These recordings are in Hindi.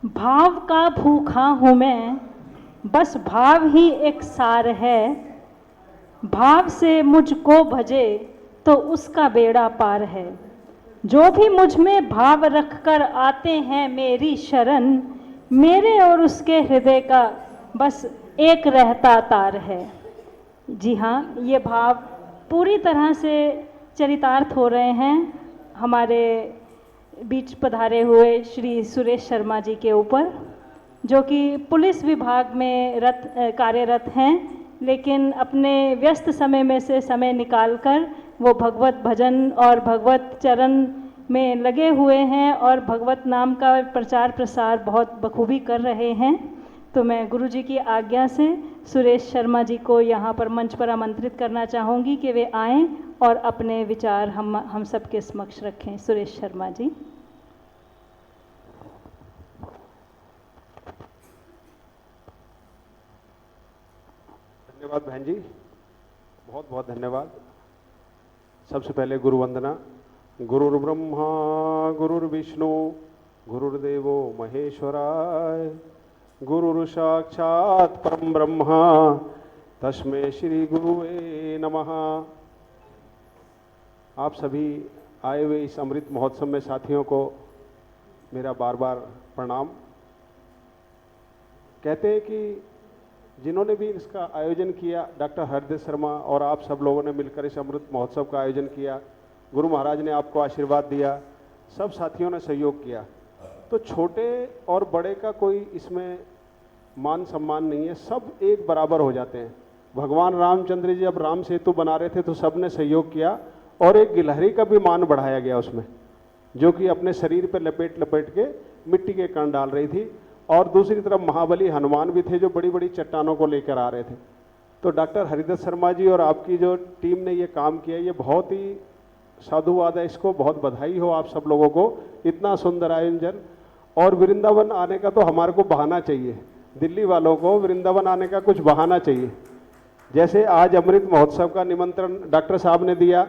भाव का भूखा हूँ मैं, बस भाव ही एक सार है। भाव से मुझको भजे तो उसका बेड़ा पार है। जो भी मुझ में भाव रखकर आते हैं मेरी शरण, मेरे और उसके हृदय का बस एक रहता तार है। जी हाँ, ये भाव पूरी तरह से चरितार्थ हो रहे हैं हमारे बीच पधारे हुए श्री सुरेश शर्मा जी के ऊपर, जो कि पुलिस विभाग में कार्यरत हैं, लेकिन अपने व्यस्त समय में से समय निकालकर वो भगवत भजन और भगवत चरण में लगे हुए हैं और भगवत नाम का प्रचार प्रसार बहुत बखूबी कर रहे हैं। तो मैं गुरु जी की आज्ञा से सुरेश शर्मा जी को यहाँ पर मंच पर आमंत्रित करना चाहूँगी कि वे आएं और अपने विचार हम सबके समक्ष रखें। सुरेश शर्मा जी। धन्यवाद बहन जी, बहुत बहुत धन्यवाद। सबसे पहले गुरु वंदना। गुरुर्ब्रह्मा गुरुर्विष्णु गुरुर्देवो महेश्वराय, गुरुर् साक्षात् परम ब्रह्मा तस्मै श्री गुरुवे नमः। आप सभी आए हुए इस अमृत महोत्सव में साथियों को मेरा बार बार प्रणाम। कहते हैं कि जिन्होंने भी इसका आयोजन किया, डॉक्टर हरदे शर्मा और आप सब लोगों ने मिलकर इस अमृत महोत्सव का आयोजन किया, गुरु महाराज ने आपको आशीर्वाद दिया, सब साथियों ने सहयोग किया। तो छोटे और बड़े का कोई इसमें मान सम्मान नहीं है, सब एक बराबर हो जाते हैं। भगवान रामचंद्र जी जब राम सेतु बना रहे थे तो सब ने सहयोग किया और एक गिलहरी का भी मान बढ़ाया गया उसमें, जो कि अपने शरीर पर लपेट लपेट के मिट्टी के कण डाल रही थी। और दूसरी तरफ महाबली हनुमान भी थे जो बड़ी बड़ी चट्टानों को लेकर आ रहे थे। तो डॉक्टर हरिदत्त शर्मा जी और आपकी जो टीम ने ये काम किया, ये बहुत ही साधुवाद है, इसको बहुत बधाई हो आप सब लोगों को। इतना सुंदर आयोजन, और वृंदावन आने का तो हमारे को बहाना चाहिए, दिल्ली वालों को वृंदावन आने का कुछ बहाना चाहिए। जैसे आज अमृत महोत्सव का निमंत्रण डॉक्टर साहब ने दिया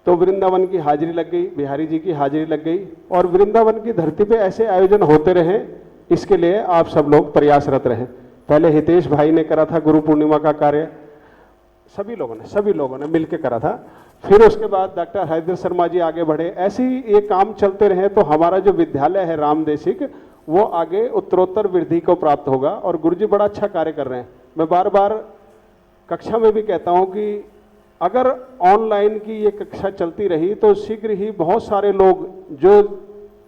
तो वृंदावन की हाजिरी लग गई, बिहारी जी की हाजिरी लग गई, और वृंदावन की धरती पे ऐसे आयोजन होते रहे, इसके लिए आप सब लोग प्रयासरत रहें। पहले हितेश भाई ने करा था गुरु पूर्णिमा का कार्य, सभी लोगों ने मिलकर करा था। फिर उसके बाद डॉक्टर हरिदत्त शर्मा जी आगे बढ़े। ऐसे ही ये काम चलते रहे तो हमारा जो विद्यालय है रामदेशिक, वो आगे उत्तरोत्तर वृद्धि को प्राप्त होगा। और गुरु जी बड़ा अच्छा कार्य कर रहे हैं। मैं बार बार कक्षा में भी कहता हूँ कि अगर ऑनलाइन की ये कक्षा चलती रही तो शीघ्र ही बहुत सारे लोग जो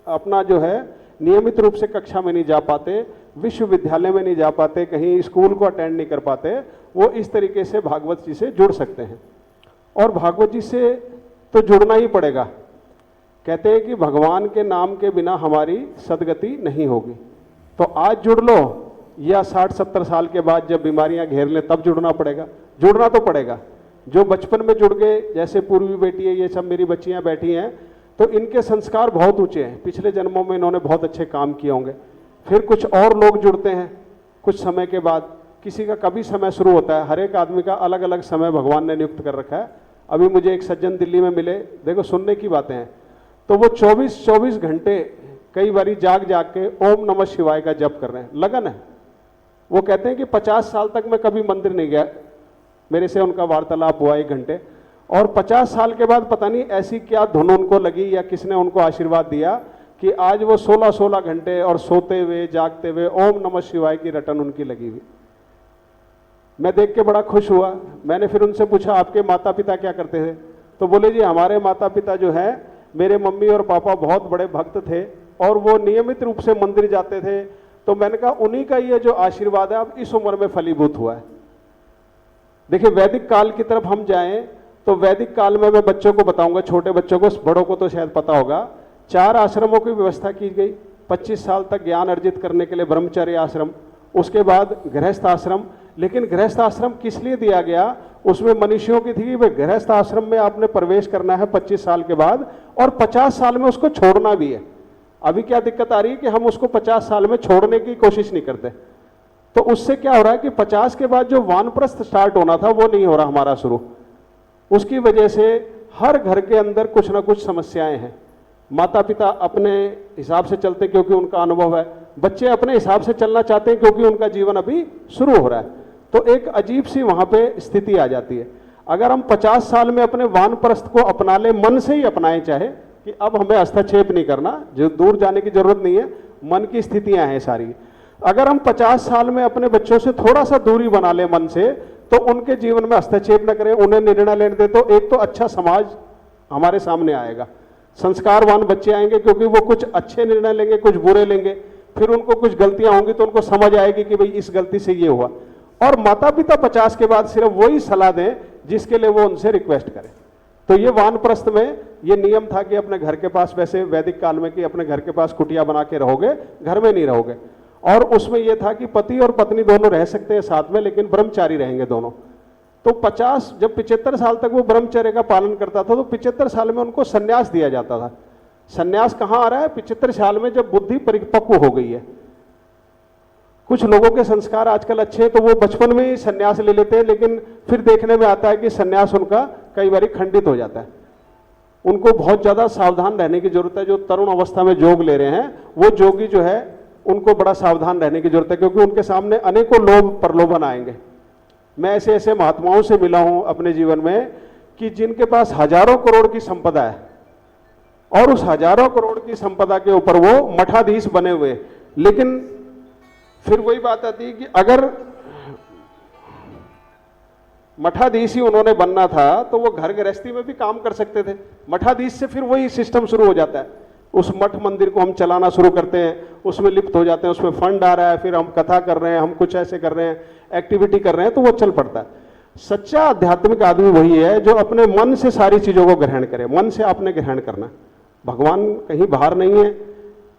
अपना जो है नियमित रूप से कक्षा में नहीं जा पाते, विश्वविद्यालय में नहीं जा पाते, कहीं स्कूल को अटेंड नहीं कर पाते, वो इस तरीके से भागवत जी से जुड़ सकते हैं। और भागवत जी से तो जुड़ना ही पड़ेगा। कहते हैं कि भगवान के नाम के बिना हमारी सदगति नहीं होगी। तो आज जुड़ लो या 60-70 साल के बाद जब बीमारियां घेर लें तब जुड़ना पड़ेगा। जुड़ना तो पड़ेगा। जो बचपन में जुड़ गए, जैसे पूर्वी बेटी है, ये सब मेरी बच्चियां बैठी हैं, तो इनके संस्कार बहुत ऊंचे हैं, पिछले जन्मों में इन्होंने बहुत अच्छे काम किए होंगे। फिर कुछ और लोग जुड़ते हैं कुछ समय के बाद, किसी का कभी समय शुरू होता है, हर एक आदमी का अलग अलग समय भगवान ने नियुक्त कर रखा है। अभी मुझे एक सज्जन दिल्ली में मिले, देखो सुनने की बातें हैं, तो वो 24-24 घंटे कई बारी जाग जाग के ओम नमः शिवाय का जप कर रहे हैं, लगन है। वो कहते हैं कि 50 साल तक मैं कभी मंदिर नहीं गया, मेरे से उनका वार्तालाप हुआ 1 घंटे, और 50 साल के बाद पता नहीं ऐसी क्या धुन उनको लगी या किसने उनको आशीर्वाद दिया कि आज वो 16-16 घंटे और सोते हुए जागते हुए ओम नमः शिवाय की रटन उनकी लगी हुई। मैं देख के बड़ा खुश हुआ। मैंने फिर उनसे पूछा आपके माता पिता क्या करते थे? तो बोले जी हमारे माता पिता जो है, मेरे मम्मी और पापा बहुत बड़े भक्त थे और वो नियमित रूप से मंदिर जाते थे। तो मैंने कहा उन्हीं का ये जो आशीर्वाद है अब इस उम्र में फलीभूत हुआ है। देखिए वैदिक काल की तरफ हम जाएं तो वैदिक काल में मैं बच्चों को बताऊंगा, छोटे बच्चों को, बड़ों को तो शायद पता होगा, 4 आश्रमों की व्यवस्था की गई। 25 साल तक ज्ञान अर्जित करने के लिए ब्रह्मचर्य आश्रम, उसके बाद गृहस्थ आश्रम। लेकिन गृहस्थ आश्रम किस लिए दिया गया? उसमें मनुष्यों की थी कि भाई गृहस्थ आश्रम में आपने प्रवेश करना है 25 साल के बाद, और 50 साल में उसको छोड़ना भी है। अभी क्या दिक्कत आ रही है कि हम उसको 50 साल में छोड़ने की कोशिश नहीं करते। तो उससे क्या हो रहा है कि 50 के बाद जो वानप्रस्थ स्टार्ट होना था वो नहीं हो रहा हमारा शुरू। उसकी वजह से हर घर के अंदर कुछ ना कुछ समस्याएं हैं। माता पिता अपने हिसाब से चलते क्योंकि उनका अनुभव है, बच्चे अपने हिसाब से चलना चाहते हैं क्योंकि उनका जीवन अभी शुरू हो रहा है। तो एक अजीब सी वहां पे स्थिति आ जाती है। अगर हम 50 साल में अपने वानप्रस्थ को अपना ले, मन से ही अपनाएं, चाहे कि अब हमें हस्तक्षेप नहीं करना, जो दूर जाने की जरूरत नहीं है, मन की स्थितियां हैं सारी। अगर हम 50 साल में अपने बच्चों से थोड़ा सा दूरी बना ले मन से, तो उनके जीवन में हस्तक्षेप न करें, उन्हें निर्णय लेने दे, तो एक तो अच्छा समाज हमारे सामने आएगा, संस्कारवान बच्चे आएंगे, क्योंकि वो कुछ अच्छे निर्णय लेंगे, कुछ बुरे लेंगे, फिर उनको कुछ गलतियां होंगी तो उनको समझ आएगी कि भाई इस गलती से ये हुआ। और माता पिता 50 के बाद सिर्फ वही सलाह दें जिसके लिए वो उनसे रिक्वेस्ट करें। तो ये वानप्रस्थ में ये नियम था कि अपने घर के पास, वैसे वैदिक काल में, कि अपने घर के पास कुटिया बना के रहोगे, घर में नहीं रहोगे। और उसमें यह था कि पति और पत्नी दोनों रह सकते हैं साथ में, लेकिन ब्रह्मचारी रहेंगे दोनों। तो 50 जब 75 साल तक वो ब्रह्मचर्य का पालन करता था, तो 75 साल में उनको संन्यास दिया जाता था। संन्यास कहाँ आ रहा है? 75 साल में, जब बुद्धि परिपक्व हो गई है। कुछ लोगों के संस्कार आजकल अच्छे हैं तो वो बचपन में ही संन्यास ले लेते हैं, लेकिन फिर देखने में आता है कि संन्यास उनका कई बार खंडित हो जाता है। उनको बहुत ज्यादा सावधान रहने की जरूरत है। जो तरुण अवस्था में योग ले रहे हैं, वो योगी जो है, उनको बड़ा सावधान रहने की जरूरत है, क्योंकि उनके सामने अनेकों लोभ प्रलोभन आएंगे। मैं ऐसे ऐसे महात्माओं से मिला हूं अपने जीवन में कि जिनके पास हजारों करोड़ की संपदा है, और उस हजारों करोड़ की संपदा के ऊपर वो मठाधीश बने हुए। लेकिन फिर वही बात आती है कि अगर मठाधीश ही उन्होंने बनना था तो वो घर गृहस्थी में भी काम कर सकते थे। मठाधीश से फिर वही सिस्टम शुरू हो जाता है। उस मठ मंदिर को हम चलाना शुरू करते हैं, उसमें लिप्त हो जाते हैं, उसमें फंड आ रहा है, फिर हम कथा कर रहे हैं, हम कुछ ऐसे कर रहे हैं, एक्टिविटी कर रहे हैं, तो वो चल पड़ता है। सच्चा आध्यात्मिक आदमी वही है जो अपने मन से सारी चीजों को ग्रहण करे। मन से आपने ग्रहण करना, भगवान कहीं बाहर नहीं है।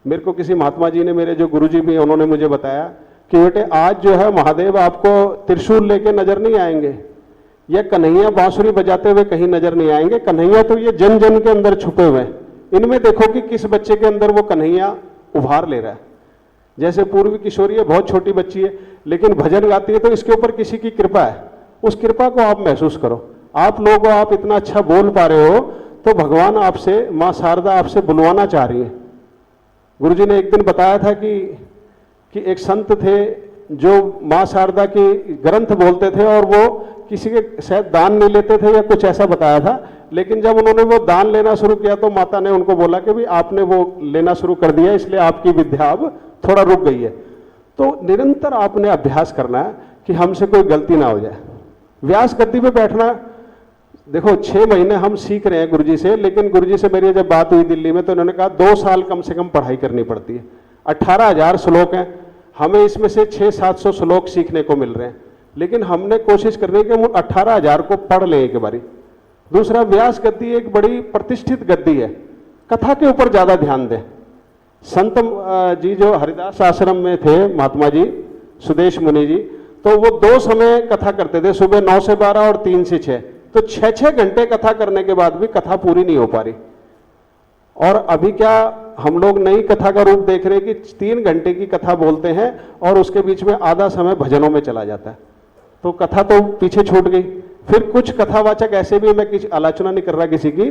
मेरे को किसी महात्मा जी ने, मेरे जो गुरुजी भी, उन्होंने मुझे बताया कि बेटे आज जो है महादेव आपको त्रिशूल लेके नजर नहीं आएंगे, या कन्हैया बांसुरी बजाते हुए कहीं नजर नहीं आएंगे। कन्हैया तो ये जन जन के अंदर छुपे हुए हैं। इनमें देखो कि किस बच्चे के अंदर वो कन्हैया उभार ले रहा है। जैसे पूर्वी किशोरी है, बहुत छोटी बच्ची है, लेकिन भजन गाती है, तो इसके ऊपर किसी की कृपा है। उस कृपा को आप महसूस करो। आप लोगों, आप इतना अच्छा बोल पा रहे हो, तो भगवान आपसे, मां शारदा आपसे बुलवाना चाह रही है। गुरुजी ने एक दिन बताया था कि एक संत थे जो मां शारदा की ग्रंथ बोलते थे, और वो किसी के शायद दान नहीं लेते थे या कुछ ऐसा बताया था। लेकिन जब उन्होंने वो दान लेना शुरू किया तो माता ने उनको बोला कि भाई आपने वो लेना शुरू कर दिया, इसलिए आपकी विद्या अब थोड़ा रुक गई है। तो निरंतर आपने अभ्यास करना है कि हमसे कोई गलती ना हो जाए। व्यास गद्दी पे बैठना, देखो 6 महीने हम सीख रहे हैं गुरुजी से, लेकिन गुरुजी से मेरी जब बात हुई दिल्ली में तो उन्होंने कहा 2 साल कम से कम पढ़ाई करनी पड़ती है। 18,000 श्लोक हैं, हमें इसमें से 600-700 श्लोक सीखने को मिल रहे हैं, लेकिन हमने कोशिश कर रही है कि हम 18,000 को पढ़ लें एक बारी। दूसरा, व्यास गद्दी एक बड़ी प्रतिष्ठित गद्दी है, कथा के ऊपर ज्यादा ध्यान दें। संत जी जो हरिदास आश्रम में थे, महात्मा जी सुदेश मुनि जी, तो वो 2 समय कथा करते थे, सुबह 9 से 12 और 3 से 6। तो 6-6 घंटे कथा करने के बाद भी कथा पूरी नहीं हो पा रही। और अभी क्या हम लोग नई कथा का रूप देख रहे हैं कि 3 घंटे की कथा बोलते हैं और उसके बीच में आधा समय भजनों में चला जाता है। तो कथा तो पीछे छूट गई। फिर कुछ कथावाचक ऐसे भी, मैं किसी आलोचना नहीं कर रहा किसी की,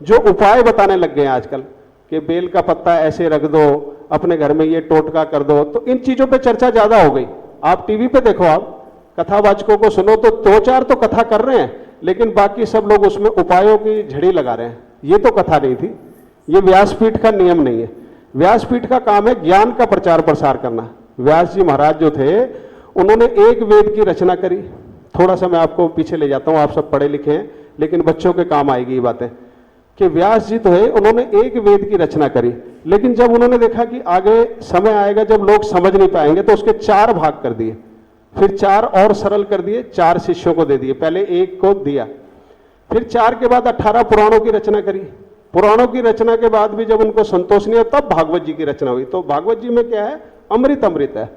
जो उपाय बताने लग गए हैं आजकल कि बेल का पत्ता ऐसे रख दो, अपने घर में ये टोटका कर दो। तो इन चीजों पे चर्चा ज्यादा हो गई। आप टीवी पे देखो, आप कथावाचकों को सुनो तो 2-4 तो कथा कर रहे हैं, लेकिन बाकी सब लोग उसमें उपायों की झड़ी लगा रहे हैं। ये तो कथा नहीं थी, ये व्यासपीठ का नियम नहीं है। व्यासपीठ का काम है ज्ञान का प्रचार प्रसार करना। व्यास जी महाराज जो थे, उन्होंने एक वेद की रचना करी। थोड़ा सा मैं आपको पीछे ले जाता हूं, आप सब पढ़े लिखे हैं, लेकिन बच्चों के काम आएगी ये बातें कि व्यास जी तो है, उन्होंने एक वेद की रचना करी, लेकिन जब उन्होंने देखा कि आगे समय आएगा जब लोग समझ नहीं पाएंगे, तो उसके 4 भाग कर दिए, फिर 4 और सरल कर दिए, 4 शिष्यों को दे दिए, पहले 1 को दिया। फिर 4 के बाद 18 पुराणों की रचना करी। पुराणों की रचना के बाद भी जब उनको संतोष नहीं हुआ, तब भागवत जी की रचना हुई। तो भागवत जी में क्या है? अमृत अमृत है,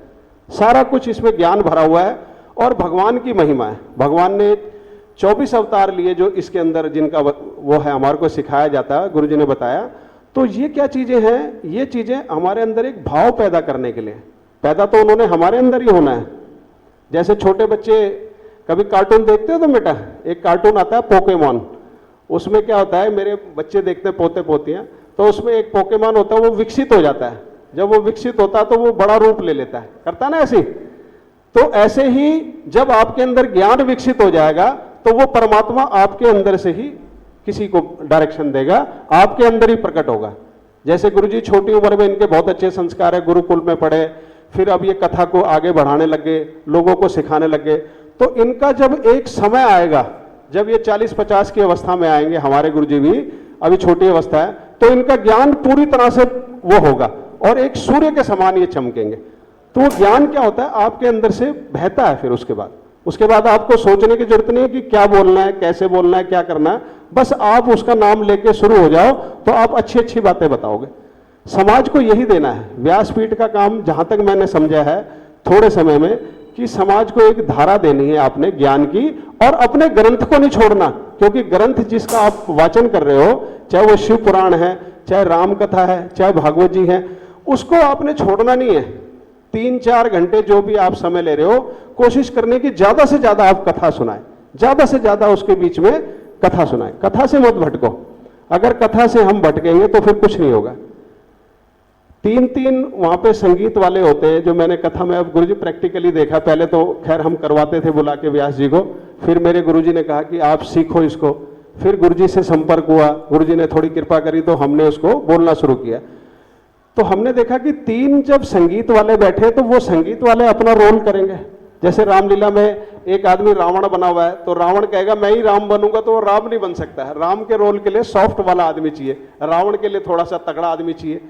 सारा कुछ इसमें ज्ञान भरा हुआ है और भगवान की महिमा है। भगवान ने 24 अवतार लिए जो इसके अंदर, जिनका वो है, हमारे को सिखाया जाता है, गुरु जी ने बताया। तो ये क्या चीजें हैं? ये चीजें हमारे अंदर एक भाव पैदा करने के लिए, पैदा तो उन्होंने हमारे अंदर ही होना है। जैसे छोटे बच्चे कभी कार्टून देखते हो तो बेटा, एक कार्टून आता है पोकेमॉन, उसमें क्या होता है, मेरे बच्चे देखते हैं, पोते पोतियां, तो उसमें एक पोकेमॉन होता है, वो विकसित हो जाता है। जब वो विकसित होता है तो वो बड़ा रूप ले लेता है, करता है ना ऐसे। तो ऐसे ही जब आपके अंदर ज्ञान विकसित हो जाएगा तो वो परमात्मा आपके अंदर से ही किसी को डायरेक्शन देगा, आपके अंदर ही प्रकट होगा। जैसे गुरुजी छोटी उम्र में इनके बहुत अच्छे संस्कार है, गुरुकुल में पढ़े, फिर अब ये कथा को आगे बढ़ाने लगे, लोगों को सिखाने लगे। तो इनका जब एक समय आएगा, जब ये 40-50 की अवस्था में आएंगे, हमारे गुरुजी भी अभी छोटी अवस्था है, तो इनका ज्ञान पूरी तरह से वो होगा और एक सूर्य के समान ये चमकेंगे। तो वो ज्ञान क्या होता है, आपके अंदर से बहता है। फिर उसके बाद आपको सोचने की जरूरत नहीं है कि क्या बोलना है, कैसे बोलना है, क्या करना है, बस आप उसका नाम लेके शुरू हो जाओ तो आप अच्छी अच्छी बातें बताओगे। समाज को यही देना है। व्यासपीठ का काम जहां तक मैंने समझा है थोड़े समय में, कि समाज को एक धारा देनी है आपने ज्ञान की, और अपने ग्रंथ को नहीं छोड़ना, क्योंकि ग्रंथ जिसका आप वाचन कर रहे हो, चाहे वो शिव पुराण है, चाहे राम कथा है, चाहे भागवत जी है, उसको आपने छोड़ना नहीं है। 3-4 घंटे जो भी आप समय ले रहे हो, कोशिश करने की ज्यादा से ज्यादा आप कथा सुनाएं, ज्यादा से ज्यादा उसके बीच में कथा सुनाएं। कथा से मत भटको, अगर कथा से हम भटकेंगे तो फिर कुछ नहीं होगा। 3-3 वहां पे संगीत वाले होते हैं, जो मैंने कथा में अब गुरुजी प्रैक्टिकली देखा। पहले तो खैर हम करवाते थे बुला के व्यास जी को, फिर मेरे गुरुजी ने कहा कि आप सीखो इसको। फिर गुरुजी से संपर्क हुआ, गुरुजी ने थोड़ी कृपा करी तो हमने उसको बोलना शुरू किया। तो हमने देखा कि 3 जब संगीत वाले बैठे तो वो संगीत वाले अपना रोल करेंगे। जैसे रामलीला में एक आदमी रावण बना हुआ है, तो रावण कहेगा मैं ही राम बनूंगा, तो वो राम नहीं बन सकता है। राम के रोल के लिए सॉफ्ट वाला आदमी चाहिए, रावण के लिए थोड़ा सा तगड़ा आदमी चाहिए।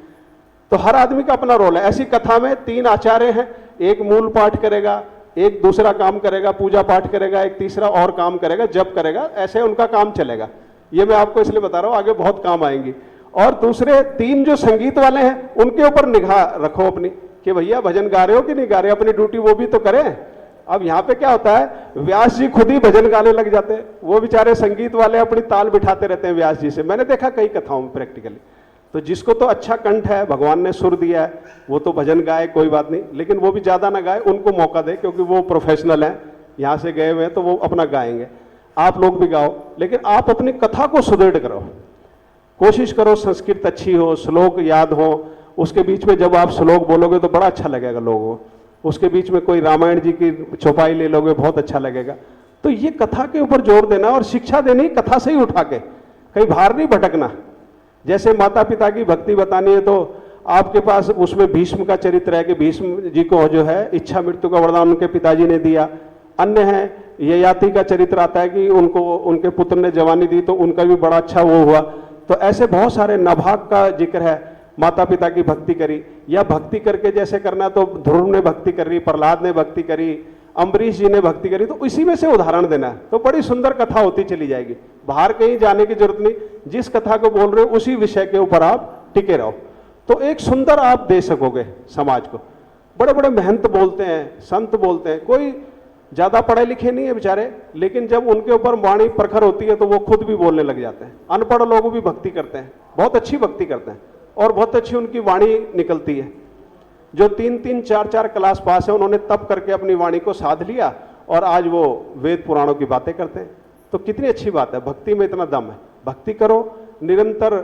तो हर आदमी का अपना रोल है। ऐसी कथा में 3 आचार्य हैं, एक मूल पाठ करेगा, एक दूसरा काम करेगा, पूजा पाठ करेगा, एक तीसरा और काम करेगा, जप करेगा। ऐसे उनका काम चलेगा। ये मैं आपको इसलिए बता रहा हूं, आगे बहुत काम आएंगी। और दूसरे 3 जो संगीत वाले हैं, उनके ऊपर निगाह रखो अपनी, कि भैया भजन गा रहे हो कि नहीं गा रहे, अपनी ड्यूटी वो भी तो करें। अब यहाँ पे क्या होता है, व्यास जी खुद ही भजन गाने लग जाते हैं, वो बेचारे संगीत वाले अपनी ताल बिठाते रहते हैं व्यास जी से। मैंने देखा कई कथाओं में प्रैक्टिकली। तो जिसको तो अच्छा कंठ है, भगवान ने सुर दिया है, वो तो भजन गाए, कोई बात नहीं, लेकिन वो भी ज्यादा ना गाए, उनको मौका दे, क्योंकि वो प्रोफेशनल हैं, यहाँ से गए हुए हैं, तो वो अपना गाएंगे। आप लोग भी गाओ, लेकिन आप अपनी कथा को सुदृढ़ करो, कोशिश करो संस्कृत अच्छी हो, श्लोक याद हो। उसके बीच में जब आप श्लोक बोलोगे तो बड़ा अच्छा लगेगा लोगों को। उसके बीच में कोई रामायण जी की चौपाई ले लोगे, बहुत अच्छा लगेगा। तो ये कथा के ऊपर जोर देना और शिक्षा देनी कथा से ही उठा के, कहीं बाहर नहीं भटकना। जैसे माता पिता की भक्ति बतानी है, तो आपके पास उसमें भीष्म का चरित्र है कि भीष्म जी को जो है इच्छा मृत्यु का वरदान उनके पिताजी ने दिया। अन्य है ययाति का चरित्र आता है कि उनको उनके पुत्र ने जवानी दी, तो उनका भी बड़ा अच्छा वो हुआ। तो ऐसे बहुत सारे, नभाग का जिक्र है, माता पिता की भक्ति करी, या भक्ति करके जैसे करना, तो ध्रुव ने भक्ति करी, प्रहलाद ने भक्ति करी, अम्बरीश जी ने भक्ति करी। तो इसी में से उदाहरण देना है, तो बड़ी सुंदर कथा होती चली जाएगी। बाहर कहीं जाने की जरूरत नहीं, जिस कथा को बोल रहे हो उसी विषय के ऊपर आप टिके रहो, तो एक सुंदर आप दे सकोगे समाज को। बड़े बड़े महंत बोलते हैं, संत बोलते हैं, कोई ज्यादा पढ़े लिखे नहीं है बेचारे, लेकिन जब उनके ऊपर वाणी प्रखर होती है तो वो खुद भी बोलने लग जाते हैं। अनपढ़ लोग भी भक्ति करते हैं, बहुत अच्छी भक्ति करते हैं, और बहुत अच्छी उनकी वाणी निकलती है। जो 3-3, 4-4 क्लास पास है, उन्होंने तप करके अपनी वाणी को साध लिया और आज वो वेद पुराणों की बातें करते हैं। तो कितनी अच्छी बात है, भक्ति में इतना दम है। भक्ति करो, निरंतर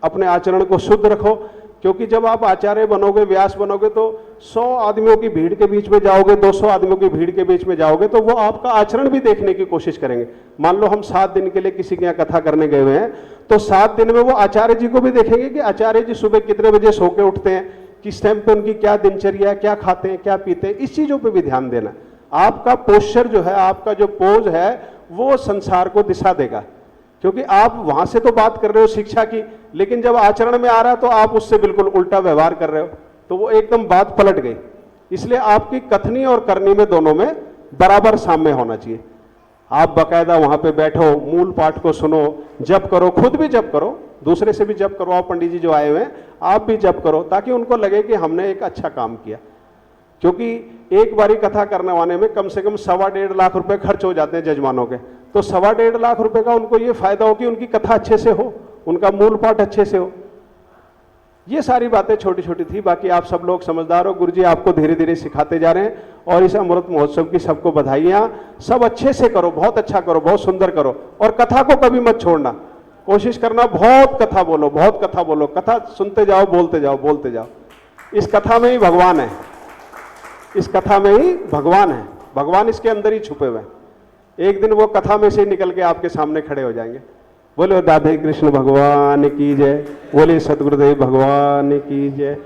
अपने आचरण को शुद्ध रखो, क्योंकि जब आप आचार्य बनोगे, व्यास बनोगे, तो 100 आदमियों की भीड़ के बीच में जाओगे, 200 आदमियों की भीड़ के बीच में जाओगे, तो वो आपका आचरण भी देखने की कोशिश करेंगे। मान लो हम 7 दिन के लिए किसी के यहाँ कथा करने गए हुए हैं, तो 7 दिन में वो आचार्य जी को भी देखेंगे कि आचार्य जी सुबह कितने बजे सो के उठते हैं, किस टाइम पे उनकी क्या दिनचर्या है, क्या खाते हैं, क्या पीते हैं, इस चीजों पे भी ध्यान देना। आपका पोस्चर जो है, आपका जो पोज है, वो संसार को दिशा देगा। क्योंकि आप वहां से तो बात कर रहे हो शिक्षा की, लेकिन जब आचरण में आ रहा है तो आप उससे बिल्कुल उल्टा व्यवहार कर रहे हो, तो वो एकदम बात पलट गई। इसलिए आपकी कथनी और करनी में, दोनों में बराबर साम्य होना चाहिए। आप बाकायदा वहां पे बैठो, मूल पाठ को सुनो, जप करो, खुद भी जप करो, दूसरे से भी जप करवाओ। पंडित जी जो आए हुए हैं, आप भी जप करो, ताकि उनको लगे कि हमने एक अच्छा काम किया। क्योंकि एक बारी कथा करने वाले में कम से कम 1.25 लाख रुपए खर्च हो जाते हैं जजमानों के, तो 1.25 लाख रुपए का उनको ये फायदा हो कि उनकी कथा अच्छे से हो, उनका मूल पाठ अच्छे से हो। ये सारी बातें छोटी छोटी थी, बाकी आप सब लोग समझदार हो। गुरुजी आपको धीरे धीरे सिखाते जा रहे हैं, और इस अमृत महोत्सव की सबको बधाइयां। सब अच्छे से करो, बहुत अच्छा करो, बहुत सुंदर करो, और कथा को कभी मत छोड़ना। कोशिश करना बहुत कथा बोलो, बहुत कथा बोलो, कथा सुनते जाओ, बोलते जाओ, बोलते जाओ। इस कथा में ही भगवान है, इस कथा में ही भगवान है, भगवान इसके अंदर ही छुपे हुए हैं। एक दिन वो कथा में से निकल के आपके सामने खड़े हो जाएंगे। बोले दादे कृष्ण भगवान की जय, बोले सदगुरुदेव भगवान की जय।